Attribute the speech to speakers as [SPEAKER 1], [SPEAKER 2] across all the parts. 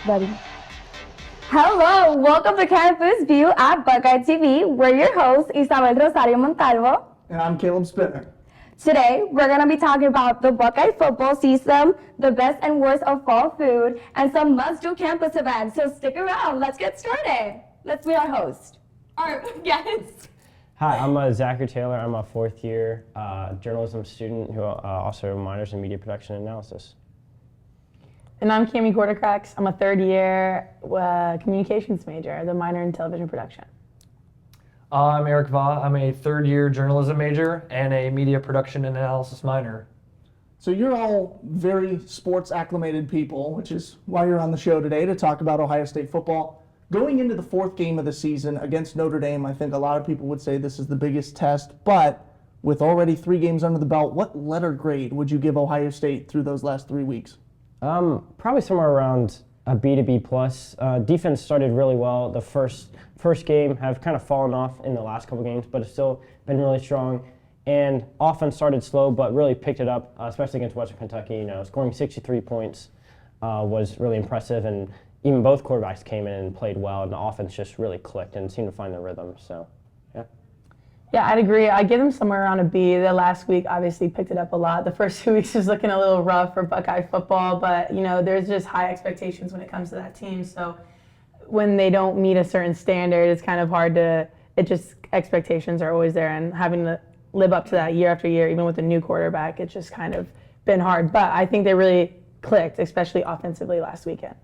[SPEAKER 1] Ready. Hello, welcome to Campus View at BuckeyeTV. We're your hosts, Isabel Rosario Montalvo.
[SPEAKER 2] And I'm Caleb Spinner.
[SPEAKER 1] Today, we're going to be talking about the Buckeye football season, the best and worst of fall food, and some must-do campus events. So stick around. Let's get started. Let's meet our host. Our guest.
[SPEAKER 3] Hi, I'm Zachary Taylor. I'm a fourth-year journalism student who also minors in media production and analysis.
[SPEAKER 4] And I'm Cami Gordercracks. I'm a third-year communications major, the minor in television production.
[SPEAKER 5] I'm Eric Va. I'm a third-year journalism major and a media production and analysis minor.
[SPEAKER 2] So you're all very sports acclimated people, which is why you're on the show today to talk about Ohio State football. Going into the fourth game of the season against Notre Dame, I think a lot of people would say this is the biggest test, but with already 3 games under the belt, what letter grade would you give Ohio State through those last 3 weeks?
[SPEAKER 3] Probably somewhere around a B to B plus. Defense started really well. The first game have kind of fallen off in the last couple games, but it's still been really strong. And offense started slow, but really picked it up, especially against Western Kentucky. Scoring 63 points was really impressive, and even both quarterbacks came in and played well, and the offense just really clicked and seemed to find their rhythm. So, yeah.
[SPEAKER 4] Yeah, I'd agree. I give them somewhere around a B. The last week obviously picked it up a lot. The first 2 weeks was looking a little rough for Buckeye football, but there's just high expectations when it comes to that team. So when they don't meet a certain standard, it's kind of hard to. Expectations are always there, and having to live up to that year after year, even with a new quarterback, it's just kind of been hard. But I think they really clicked, especially offensively last weekend.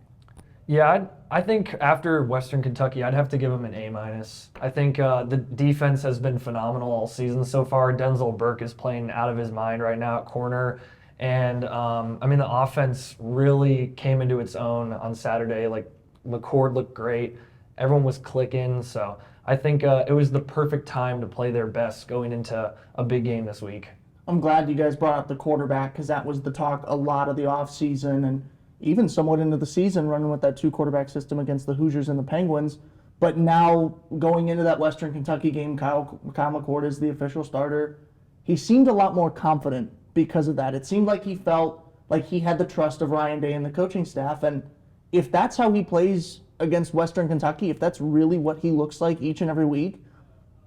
[SPEAKER 5] Yeah, I think after Western Kentucky, I'd have to give them an A-. I think the defense has been phenomenal all season so far. Denzel Burke is playing out of his mind right now at corner. And, the offense really came into its own on Saturday. Like, McCord looked great. Everyone was clicking. So I think it was the perfect time to play their best going into a big game this week.
[SPEAKER 2] I'm glad you guys brought up the quarterback because that was the talk a lot of the offseason and even somewhat into the season, running with that 2-quarterback system against the Hoosiers and the Penguins. But now, going into that Western Kentucky game, Kyle McCord is the official starter. He seemed a lot more confident because of that. It seemed like he felt like he had the trust of Ryan Day and the coaching staff. And if that's how he plays against Western Kentucky, if that's really what he looks like each and every week,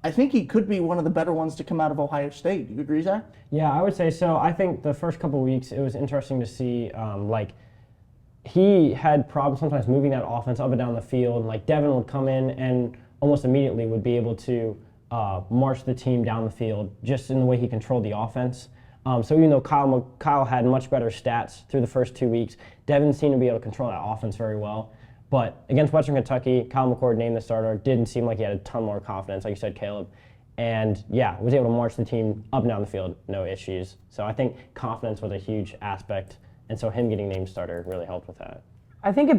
[SPEAKER 2] I think he could be one of the better ones to come out of Ohio State. Do you agree, Zach?
[SPEAKER 3] Yeah, I would say so. I think the first couple of weeks, it was interesting to see, he had problems sometimes moving that offense up and down the field. Like Devin would come in and almost immediately would be able to march the team down the field just in the way he controlled the offense. So even though Kyle had much better stats through the first 2 weeks, Devin seemed to be able to control that offense very well. But against Western Kentucky, Kyle McCord named the starter. Didn't seem like he had a ton more confidence, like you said, Caleb. And yeah, was able to march the team up and down the field, no issues. So I think confidence was a huge aspect. And so him getting named starter really helped with that.
[SPEAKER 4] I think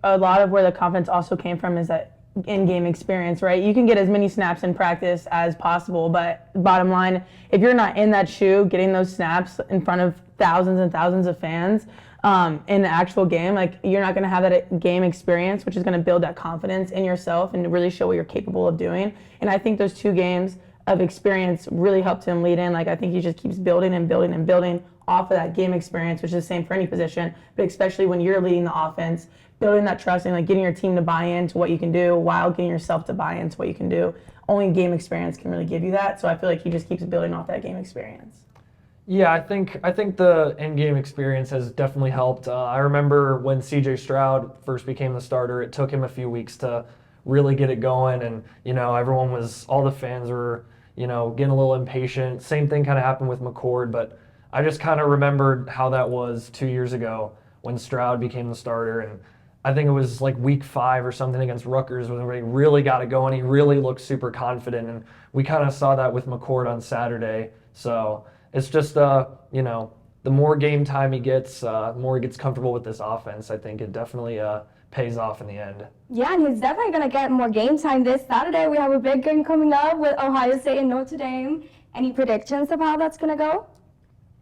[SPEAKER 4] a lot of where the confidence also came from is that in-game experience, right? You can get as many snaps in practice as possible, but bottom line, if you're not in that shoe, getting those snaps in front of thousands and thousands of fans in the actual game, like you're not going to have that game experience, which is going to build that confidence in yourself and really show what you're capable of doing. And I think those 2 games of experience really helped him lead in. Like I think he just keeps building and building and building off of that game experience, which is the same for any position, but especially when you're leading the offense, building that trust and getting your team to buy into what you can do while getting yourself to buy into what you can do. Only game experience can really give you that. So I feel like he just keeps building off that game experience.
[SPEAKER 5] Yeah, I think the in-game experience has definitely helped. I remember when C.J. Stroud first became the starter, it took him a few weeks to really get it going, and all the fans were getting a little impatient. Same thing kind of happened with McCord, but I just kind of remembered how that was 2 years ago when Stroud became the starter, and I think it was like week 5 or something against Rutgers when he really got it going. He really looked super confident, and we kind of saw that with McCord on Saturday. So it's just, the more game time he gets, the more he gets comfortable with this offense. I think it definitely pays off in the end.
[SPEAKER 1] Yeah, and he's definitely going to get more game time this Saturday. We have a big game coming up with Ohio State and Notre Dame. Any predictions of how that's going to go?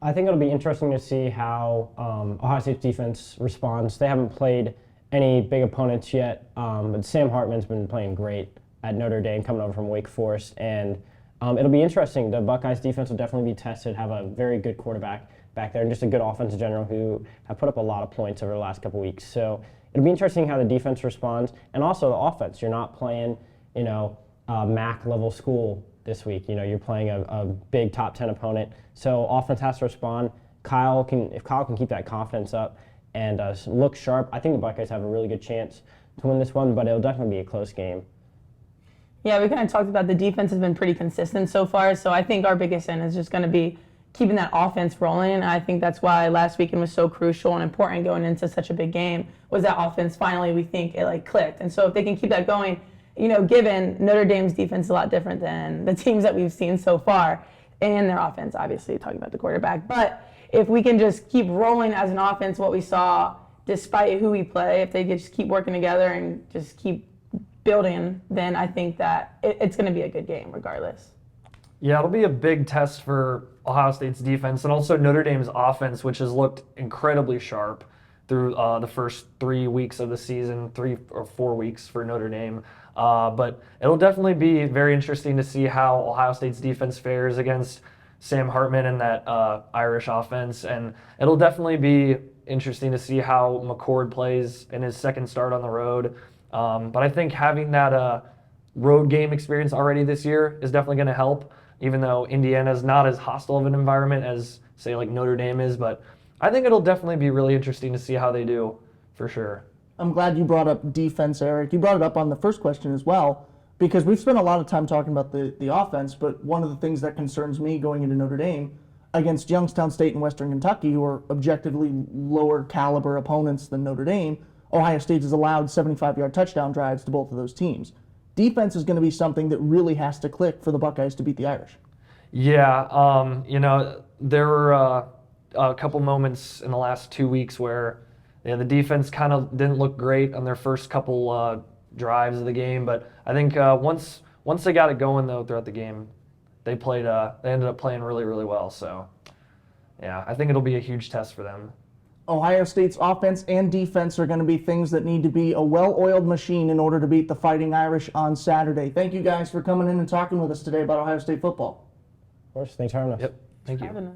[SPEAKER 3] I think it'll be interesting to see how Ohio State's defense responds. They haven't played any big opponents yet, but Sam Hartman's been playing great at Notre Dame, coming over from Wake Forest, and it'll be interesting. The Buckeyes defense will definitely be tested, have a very good quarterback back there, and just a good offense in general who have put up a lot of points over the last couple weeks. So it'll be interesting how the defense responds, and also the offense. You're not playing, MAC level school this week. You're playing a big top 10 opponent, so offense has to respond. If Kyle can keep that confidence up and look sharp, I think the Buckeyes have a really good chance to win this one, but it'll definitely be a close game.
[SPEAKER 4] Yeah, we kind of talked about the defense has been pretty consistent so far, so I think our biggest end is just going to be keeping that offense rolling. And I think that's why last weekend was so crucial and important going into such a big game, was that offense finally, we think, it clicked. And so if they can keep that going, given Notre Dame's defense is a lot different than the teams that we've seen so far, and their offense, obviously, talking about the quarterback. But if we can just keep rolling as an offense what we saw, despite who we play, if they just keep working together and just keep building, then I think that it's going to be a good game regardless.
[SPEAKER 5] Yeah, it'll be a big test for Ohio State's defense and also Notre Dame's offense, which has looked incredibly sharp through the first 3 weeks of the season, 3 or 4 weeks for Notre Dame. But it'll definitely be very interesting to see how Ohio State's defense fares against Sam Hartman and that Irish offense. And it'll definitely be interesting to see how McCord plays in his second start on the road. But I think having that road game experience already this year is definitely going to help, even though Indiana is not as hostile of an environment as, say, like Notre Dame is. But I think it'll definitely be really interesting to see how they do, for sure.
[SPEAKER 2] I'm glad you brought up defense, Eric. You brought it up on the first question as well, because we've spent a lot of time talking about the offense, but one of the things that concerns me going into Notre Dame against Youngstown State and Western Kentucky, who are objectively lower caliber opponents than Notre Dame, Ohio State has allowed 75-yard touchdown drives to both of those teams. Defense is going to be something that really has to click for the Buckeyes to beat the Irish.
[SPEAKER 5] Yeah, there were a couple moments in the last 2 weeks where the defense kind of didn't look great on their first couple drives of the game, but I think once they got it going though throughout the game, they ended up playing really, really well. So yeah, I think it'll be a huge test for them.
[SPEAKER 2] Ohio State's offense and defense are going to be things that need to be a well-oiled machine in order to beat the Fighting Irish on Saturday. Thank you guys for coming in and talking with us today about Ohio State football.
[SPEAKER 3] Of course, thanks for having us.
[SPEAKER 5] Yep, thank you.
[SPEAKER 4] Having us.